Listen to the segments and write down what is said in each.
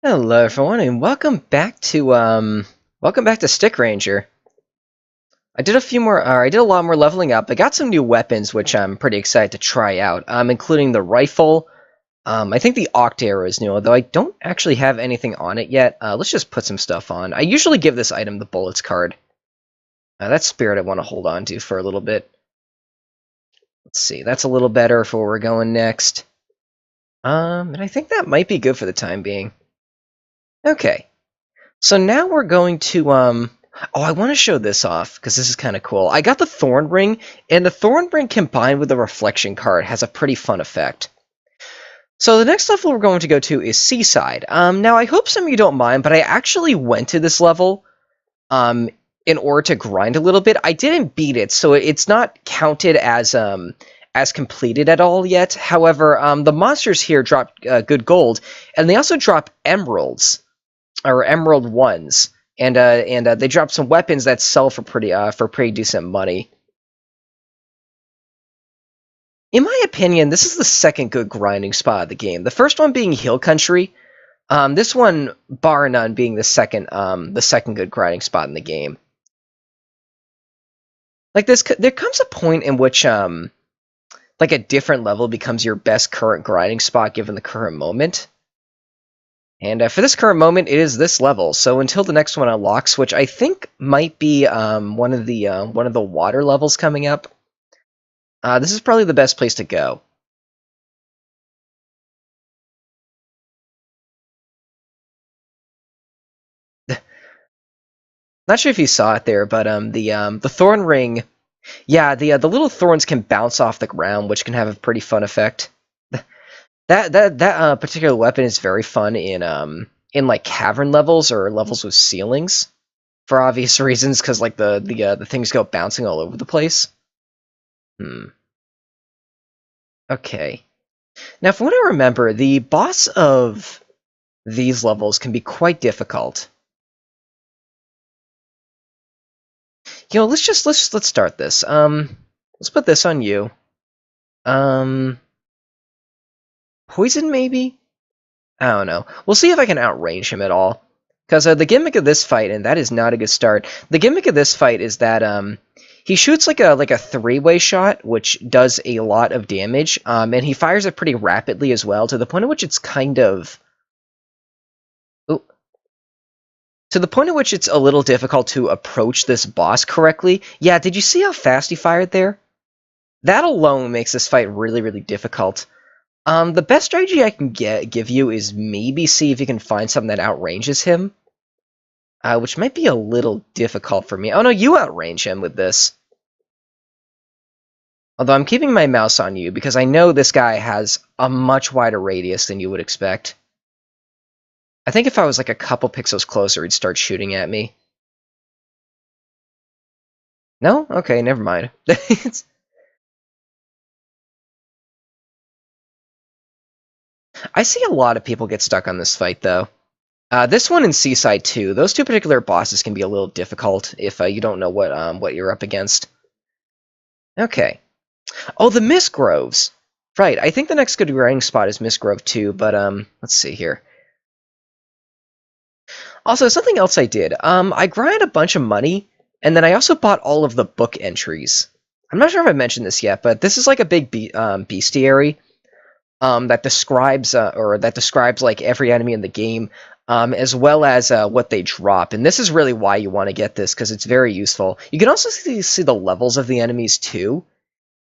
Hello everyone and welcome back to Stick Ranger. I did a lot more leveling up. I got some new weapons which I'm pretty excited to try out. Including the rifle. I think the Oct Arrow is new, although I don't actually have anything on it yet. Let's just put some stuff on. I usually give this item the bullets card. That's spirit I want to hold on to for a little bit. Let's see, that's a little better for where we're going next. And I think that might be good for the time being. Okay. So now we're going to, oh, I want to show this off, because this is kind of cool. I got the Thorn Ring, and the Thorn Ring combined with the Reflection card has a pretty fun effect. So the next level we're going to go to is Seaside. Now, I hope some of you don't mind, but I actually went to this level in order to grind a little bit. I didn't beat it, so it's not counted as completed at all yet. However, the monsters here drop good gold, and they also drop emeralds. Or Emerald ones, and they drop some weapons that sell for pretty decent money. In my opinion, this is the second good grinding spot of the game. The first one being Hill Country. This one, bar none, being the second good grinding spot in the game. Like there comes a point in which like a different level becomes your best current grinding spot given the current moment. And for this current moment, it is this level. So until the next one unlocks, which I think might be one of the water levels coming up, this is probably the best place to go. Not sure if you saw it there, but the Thorn Ring, yeah, the little thorns can bounce off the ground, which can have a pretty fun effect. That particular weapon is very fun in like cavern levels or levels with ceilings, for obvious reasons, because like the things go bouncing all over the place. Okay. Now, from what I remember, the boss of these levels can be quite difficult. You know, let's start this. Let's put this on you. Poison, maybe? I don't know. We'll see if I can outrange him at all. Because the gimmick of this fight, and that is not a good start, the gimmick of this fight is that he shoots like a three-way shot, which does a lot of damage, and he fires it pretty rapidly as well, to the point at which it's kind of... Ooh. To the point at which it's a little difficult to approach this boss correctly. Yeah, did you see how fast he fired there? That alone makes this fight really, really difficult. The best strategy I can give you is maybe see if you can find something that outranges him. Which might be a little difficult for me. Oh no, you outrange him with this. Although I'm keeping my mouse on you, because I know this guy has a much wider radius than you would expect. I think if I was like a couple pixels closer, he'd start shooting at me. No? Okay, never mind. I see a lot of people get stuck on this fight, though. This one and Seaside too. Those two particular bosses can be a little difficult if you don't know what you're up against. Okay. Oh, the Mist Groves. Right. I think the next good grinding spot is Mist Grove too. But let's see here. Also, something else I did. I grinded a bunch of money, and then I also bought all of the book entries. I'm not sure if I mentioned this yet, but this is like a big bestiary. That describes like every enemy in the game, as well as what they drop. And this is really why you want to get this, because it's very useful. You can also see the levels of the enemies too.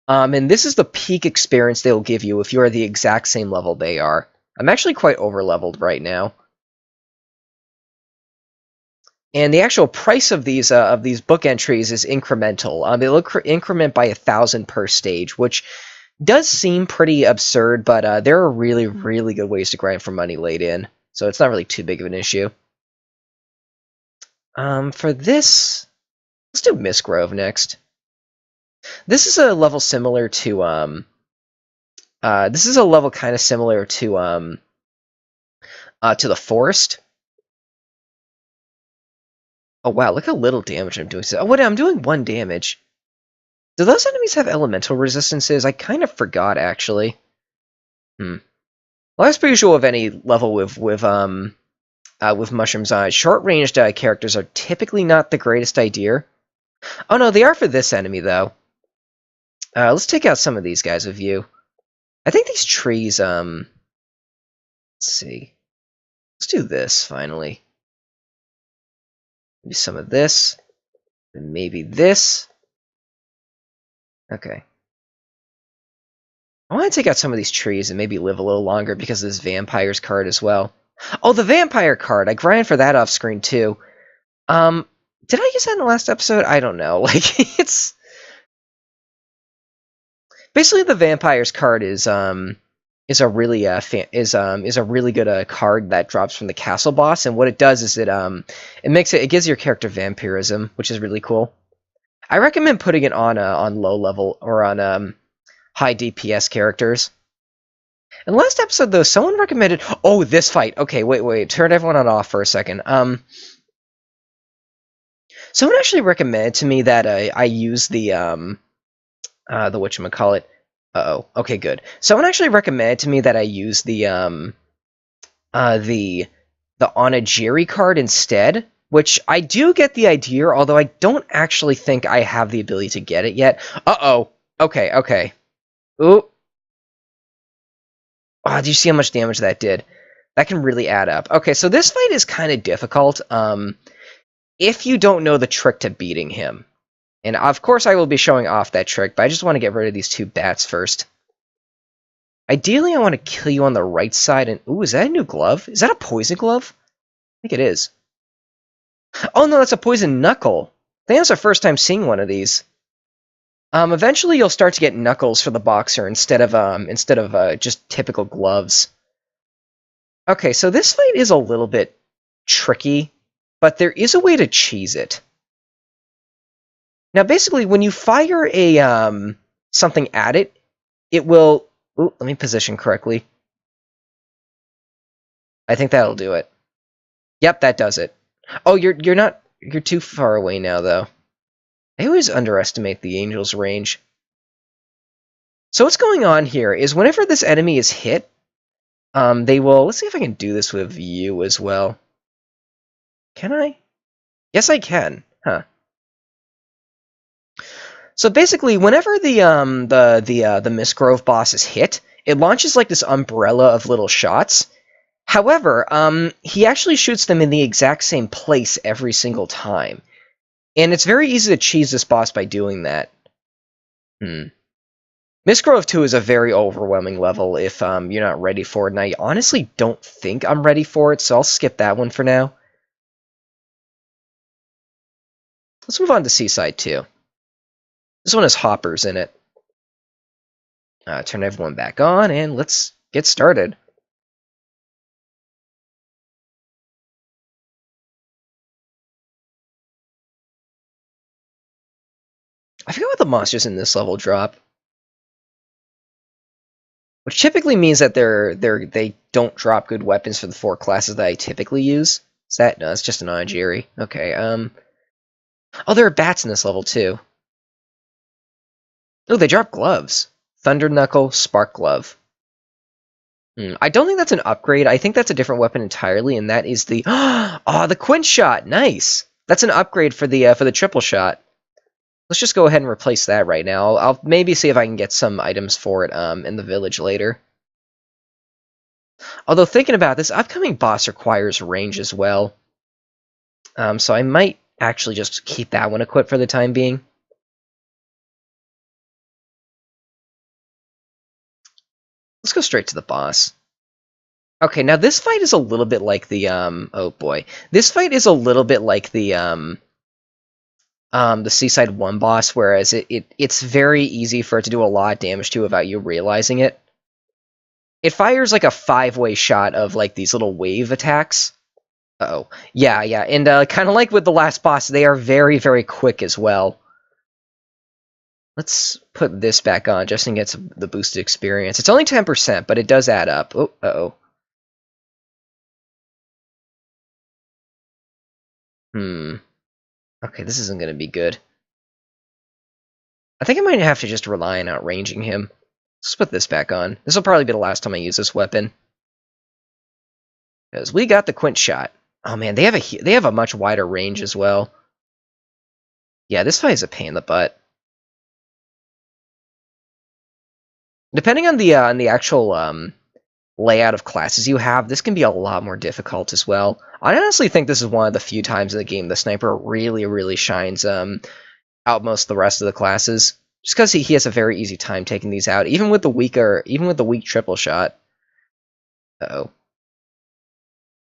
And this is the peak experience they will give you if you are the exact same level they are. I'm actually quite over-leveled right now. And the actual price of these book entries is incremental. They'll increment by 1,000 per stage, which does seem pretty absurd, but there are really, really good ways to grind for money laid in, so it's not really too big of an issue. For this, let's do Mist Grove next. This is a level similar to this is a level kind of similar to the forest. Oh wow, look how little damage I'm doing. Oh wait, I'm doing 1 damage. Do those enemies have elemental resistances? I kind of forgot, actually. Well, as per usual of any level with with mushrooms on it. Short-ranged characters are typically not the greatest idea. Oh no, they are for this enemy, though. Let's take out some of these guys with you. I think these trees, let's see. Let's do this, finally. Maybe some of this. And maybe this. Okay. I want to take out some of these trees and maybe live a little longer because of this vampires card as well. Oh, the vampire card! I grind for that off screen too. Did I use that in the last episode? I don't know. Like, it's basically the vampires card is a really good card that drops from the castle boss, and what it does is it gives your character vampirism, which is really cool. I recommend putting it on low level or on high DPS characters. In the last episode, though, someone recommended... Oh, this fight! Okay, wait. Turn everyone on off for a second. Someone actually recommended to me that I use the whatchamacallit... Uh-oh. Okay, good. Someone actually recommended to me that I use the Onigiri card instead, which I do get the idea, although I don't actually think I have the ability to get it yet. Uh-oh. Okay. Ooh. Oh, do you see how much damage that did? That can really add up. Okay, so this fight is kind of difficult if you don't know the trick to beating him. And of course I will be showing off that trick, but I just want to get rid of these two bats first. Ideally, I want to kill you on the right side, and... Ooh, is that a new glove? Is that a poison glove? I think it is. Oh no, that's a poison knuckle. I think that's our first time seeing one of these. Eventually you'll start to get knuckles for the boxer instead of just typical gloves. Okay, so this fight is a little bit tricky, but there is a way to cheese it. Now, basically, when you fire a something at it, it will... Ooh, let me position correctly. I think that'll do it. Yep, that does it. Oh, you're too far away now, though. I always underestimate the angel's range. So what's going on here is whenever this enemy is hit, they will... Let's see if I can do this with you as well. Can I? Yes, I can. Huh. So basically, whenever the Mistgrove boss is hit, it launches like this umbrella of little shots. However, he actually shoots them in the exact same place every single time. And it's very easy to cheese this boss by doing that. Mistgrove 2 is a very overwhelming level if you're not ready for it, and I honestly don't think I'm ready for it, so I'll skip that one for now. Let's move on to Seaside 2. This one has hoppers in it. Turn everyone back on, and let's get started. I forget what the monsters in this level drop. Which typically means that they don't drop good weapons for the 4 classes that I typically use. Is that... No, it's just an Onigiri. Okay, Oh, there are bats in this level, too. Oh, they drop gloves. Thunder Knuckle, Spark Glove. I don't think that's an upgrade. I think that's a different weapon entirely, and that is the... Oh, the Quint Shot! Nice! That's an upgrade for the triple shot. Let's just go ahead and replace that right now. I'll maybe see if I can get some items for it in the village later. Although, thinking about this, upcoming boss requires range as well. So I might actually just keep that one equipped for the time being. Let's go straight to the boss. Okay, now this fight is a little bit like the, oh boy. This fight is a little bit like the Seaside 1 boss, whereas it's very easy for it to do a lot of damage to without you realizing it. It fires like a 5-way shot of like these little wave attacks. Uh-oh. Yeah, and kind of like with the last boss, they are very, very quick as well. Let's put this back on just to get the boosted experience. It's only 10%, but it does add up. Oh, uh-oh. Okay, this isn't going to be good. I think I might have to just rely on outranging him. Let's put this back on. This will probably be the last time I use this weapon. Because we got the Quint Shot. Oh man, they have a much wider range as well. Yeah, this fight is a pain in the butt. Depending on the actual layout of classes you have, this can be a lot more difficult as well. I honestly think this is one of the few times in the game the sniper really shines out most of the rest of the classes. Just because he has a very easy time taking these out, even with the weak triple shot. Uh-oh.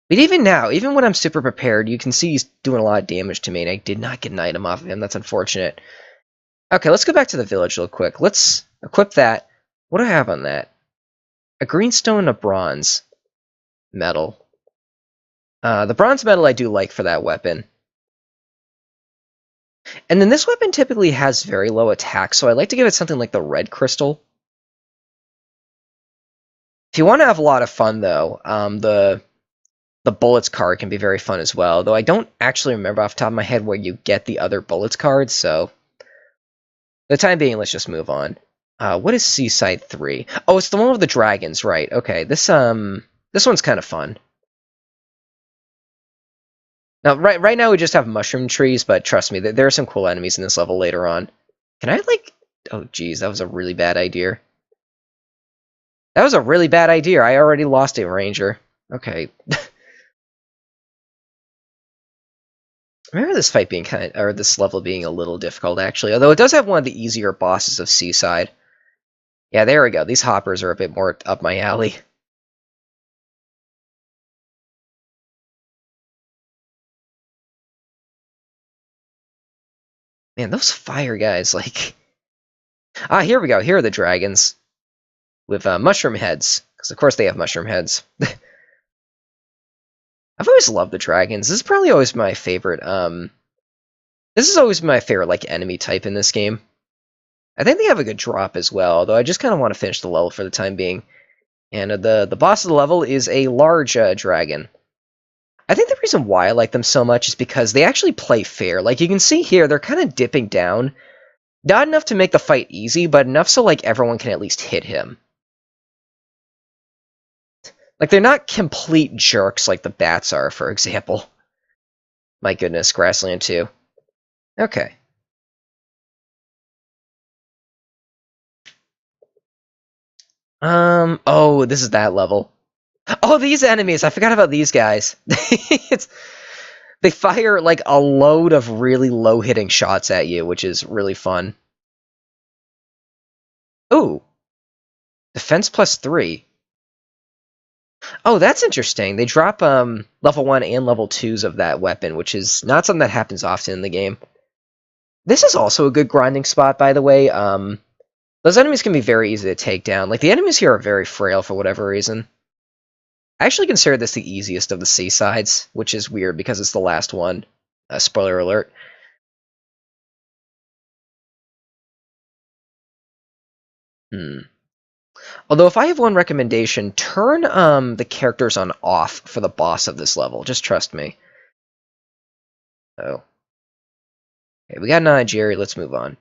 But even now, even when I'm super prepared, you can see he's doing a lot of damage to me, and I did not get an item off of him. That's unfortunate. Okay, let's go back to the village real quick. Let's equip that. What do I have on that? A green stone and a bronze medal. The bronze medal I do like for that weapon. And then this weapon typically has very low attack, so I like to give it something like the red crystal. If you want to have a lot of fun, though, the bullets card can be very fun as well, though I don't actually remember off the top of my head where you get the other bullets cards, so for the time being, let's just move on. What is Seaside 3? Oh, it's the one with the dragons, right. Okay, this one's kind of fun. Now, right now we just have mushroom trees, but trust me, there are some cool enemies in this level later on. Can I, like... Oh, geez, that was a really bad idea. That was a really bad idea. I already lost a ranger. Okay. I remember this fight being or this level being a little difficult, actually. Although it does have one of the easier bosses of Seaside. Yeah, there we go. These hoppers are a bit more up my alley. Man, those fire guys, like... Ah, here we go. Here are the dragons. With mushroom heads. Because, of course, they have mushroom heads. I've always loved the dragons. This is probably always my favorite, This is always my favorite, like, enemy type in this game. I think they have a good drop as well, although I just kind of want to finish the level for the time being. And the boss of the level is a large dragon. I think the reason why I like them so much is because they actually play fair. Like, you can see here, they're kind of dipping down. Not enough to make the fight easy, but enough so, like, everyone can at least hit him. Like, they're not complete jerks like the bats are, for example. My goodness, Grassland 2. Okay. Oh, this is that level. Oh, these enemies! I forgot about these guys. They fire, like, a load of really low-hitting shots at you, which is really fun. Ooh. Defense plus 3. Oh, that's interesting. They drop, level 1 and level 2s of that weapon, which is not something that happens often in the game. This is also a good grinding spot, by the way. Those enemies can be very easy to take down. Like, the enemies here are very frail for whatever reason. I actually consider this the easiest of the Seasides, which is weird because it's the last one. Spoiler alert. Although, if I have one recommendation, turn the characters on off for the boss of this level. Just trust me. Oh. Okay, we got Nigeria. Let's move on.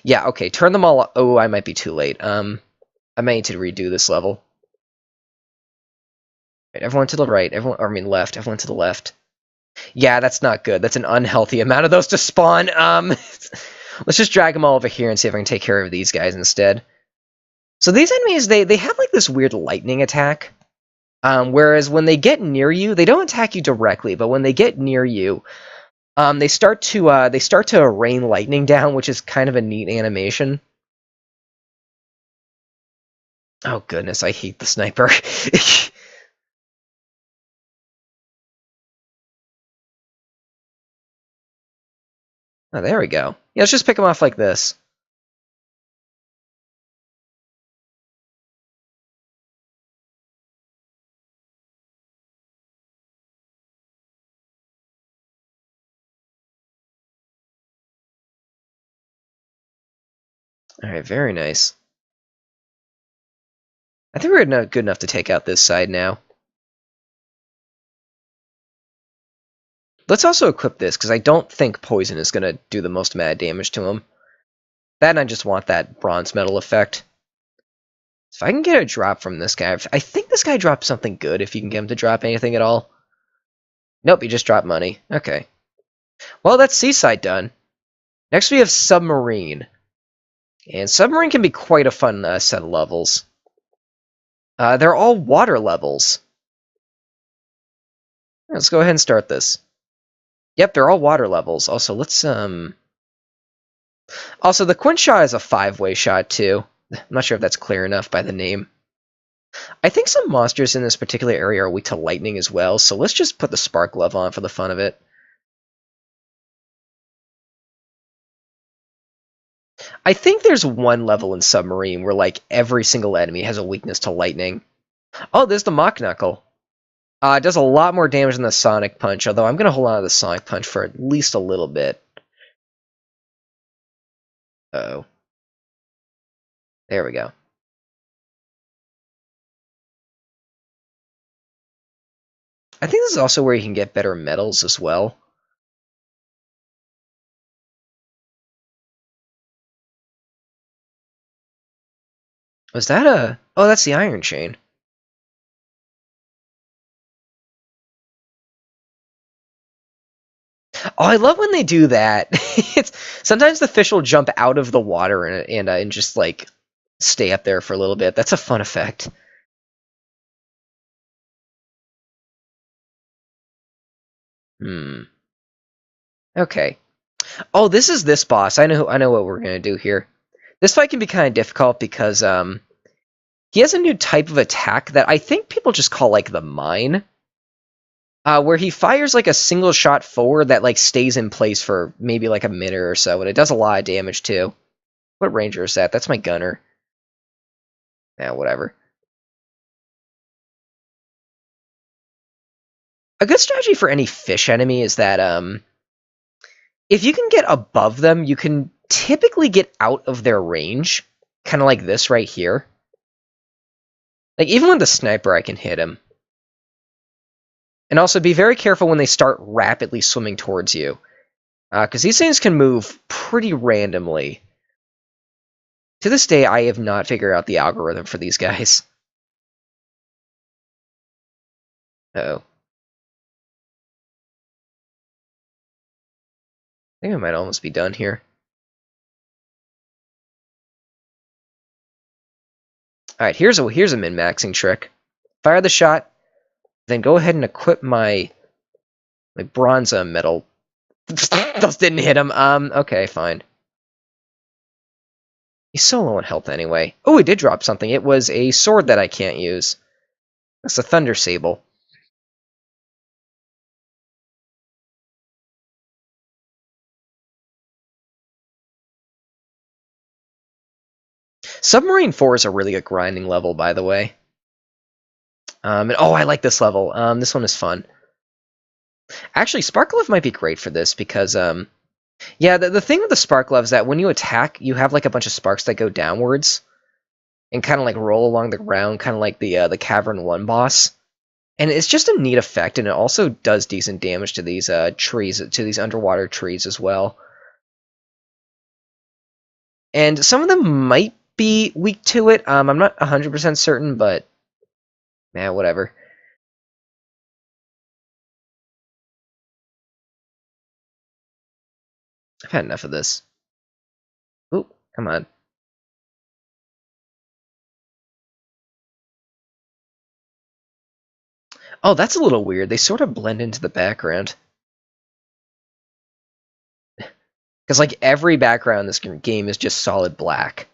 Yeah, okay, turn them all... Oh, I might be too late. I might need to redo this level. Right, everyone to the right. Left. Everyone to the left. Yeah, that's not good. That's an unhealthy amount of those to spawn. Let's just drag them all over here and see if I can take care of these guys instead. So these enemies, they have like this weird lightning attack. Whereas when they get near you, they don't attack you directly, but when they get near you, they start to rain lightning down, which is kind of a neat animation. Oh goodness, I hate the sniper. Oh, there we go. Yeah, let's just pick them off like this. Alright, very nice. I think we're good enough to take out this side now. Let's also equip this, because I don't think poison is going to do the most mad damage to him. That and I just want that bronze medal effect. If I can get a drop from this guy, I think this guy drops something good if you can get him to drop anything at all. Nope, you just dropped money. Okay. Well, that's Seaside done. Next we have Submarine. And Submarine can be quite a fun set of levels. They're all water levels. Let's go ahead and start this. Yep, they're all water levels. Also, let's Also, the Quint shot is a 5-way shot too. I'm not sure if that's clear enough by the name. I think some monsters in this particular area are weak to lightning as well, so let's just put the Spark Glove on for the fun of it. I think there's one level in Submarine where like every single enemy has a weakness to lightning. Oh, there's the Mach Knuckle. It does a lot more damage than the Sonic Punch, although I'm going to hold on to the Sonic Punch for at least a little bit. Uh-oh. There we go. I think this is also where you can get better medals as well. Was that a... Oh, that's the Iron Chain. Oh, I love when they do that. Sometimes the fish will jump out of the water and just, like, stay up there for a little bit. That's a fun effect. Okay. Oh, this is this boss. I know what we're gonna do here. This fight can be kind of difficult because he has a new type of attack that I think people just call like the mine. Where he fires like a single shot forward that like stays in place for maybe like a minute or so, and it does a lot of damage too. What ranger is that? That's my gunner. Yeah, whatever. A good strategy for any fish enemy is that if you can get above them, you can typically get out of their range. Kind of like this right here. Like, even with the sniper, I can hit him. And also, be very careful when they start rapidly swimming towards you. Because these things can move pretty randomly. To this day, I have not figured out the algorithm for these guys. Uh-oh. I think I might almost be done here. Alright, here's a min-maxing trick. Fire the shot, then go ahead and equip my bronze medal. Those didn't hit him. Okay, fine. He's so low on health anyway. Oh, he did drop something. It was a sword that I can't use. That's a Thunder Sable. Submarine 4 is a really good grinding level, by the way. And oh, I like this level. This one is fun. Actually, Spark Glove might be great for this because, yeah, the thing with the Spark Glove is that when you attack, you have like a bunch of sparks that go downwards and kind of like roll along the ground, kind of like the Cavern 1 boss. And it's just a neat effect, and it also does decent damage to these trees, to these underwater trees as well. And some of them might be weak to it. I'm not 100% certain, but whatever. I've had enough of this. Ooh, come on. Oh, that's a little weird. They sort of blend into the background. Because, like, every background in this game is just solid black.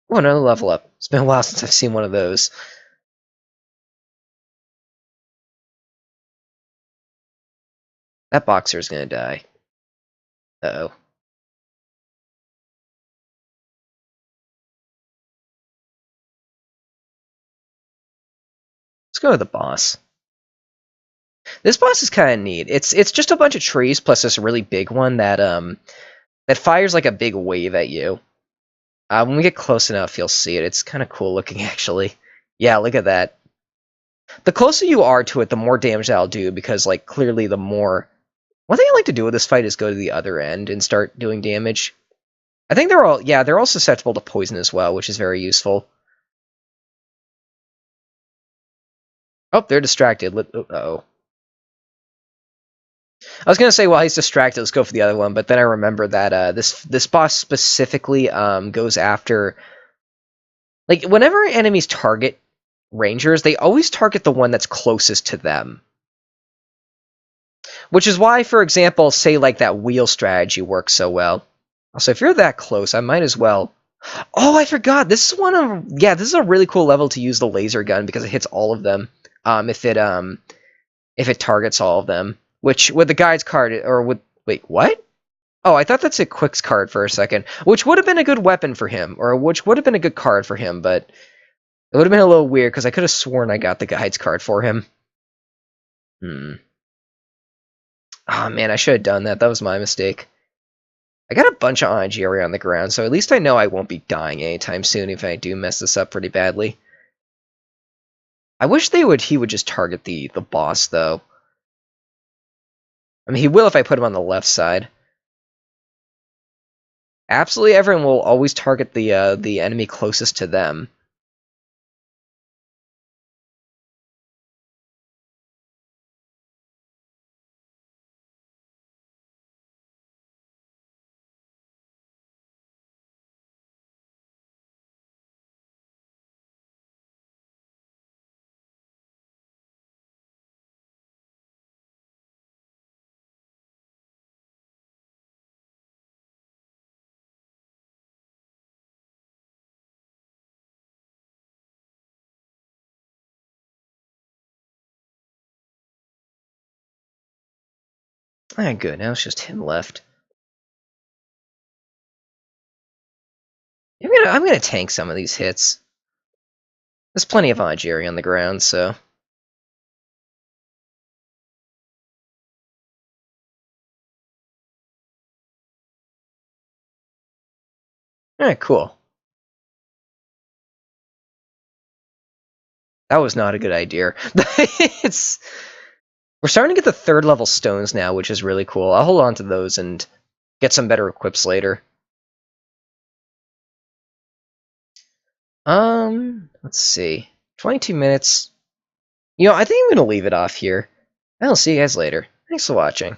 Oh, another level up. It's been a while since I've seen one of those. That boxer's gonna die. Uh-oh. Let's go to the boss. This boss is kind of neat. It's just a bunch of trees plus this really big one that that fires like a big wave at you. When we get close enough, you'll see it. It's kind of cool looking, actually. Yeah, look at that. The closer you are to it, the more damage that'll do, because, like, clearly the more... One thing I like to do with this fight is go to the other end and start doing damage. I think they're all susceptible to poison as well, which is very useful. Oh, they're distracted. Uh-oh. I was gonna say, while he's distracted, let's go for the other one, but then I remember that this boss specifically goes after, like, whenever enemies target rangers, they always target the one that's closest to them. Which is why, for example, say like that wheel strategy works so well. Also, if you're that close, I might as well. Oh, I forgot. This is one of this is a really cool level to use the laser gun because it hits all of them. If it targets all of them. Which with the guide's card or with wait, what? Oh, I thought that's a Quick's card for a second. Which would have been a good weapon for him, or which would have been a good card for him, but it would have been a little weird because I could have sworn I got the guide's card for him. Oh man, I should have done that. That was my mistake. I got a bunch of Angieri on the ground, so at least I know I won't be dying anytime soon if I do mess this up pretty badly. I wish he would just target the boss, though. I mean, he will if I put him on the left side. Absolutely everyone will always target the enemy closest to them. Alright, good. Now it's just him left. I'm gonna tank some of these hits. There's plenty of Angieri on the ground, so. Alright, cool. That was not a good idea. We're starting to get the third level stones now, which is really cool. I'll hold on to those and get some better equips later. Let's see. 22 minutes. You know, I think I'm gonna leave it off here. I'll see you guys later. Thanks for watching.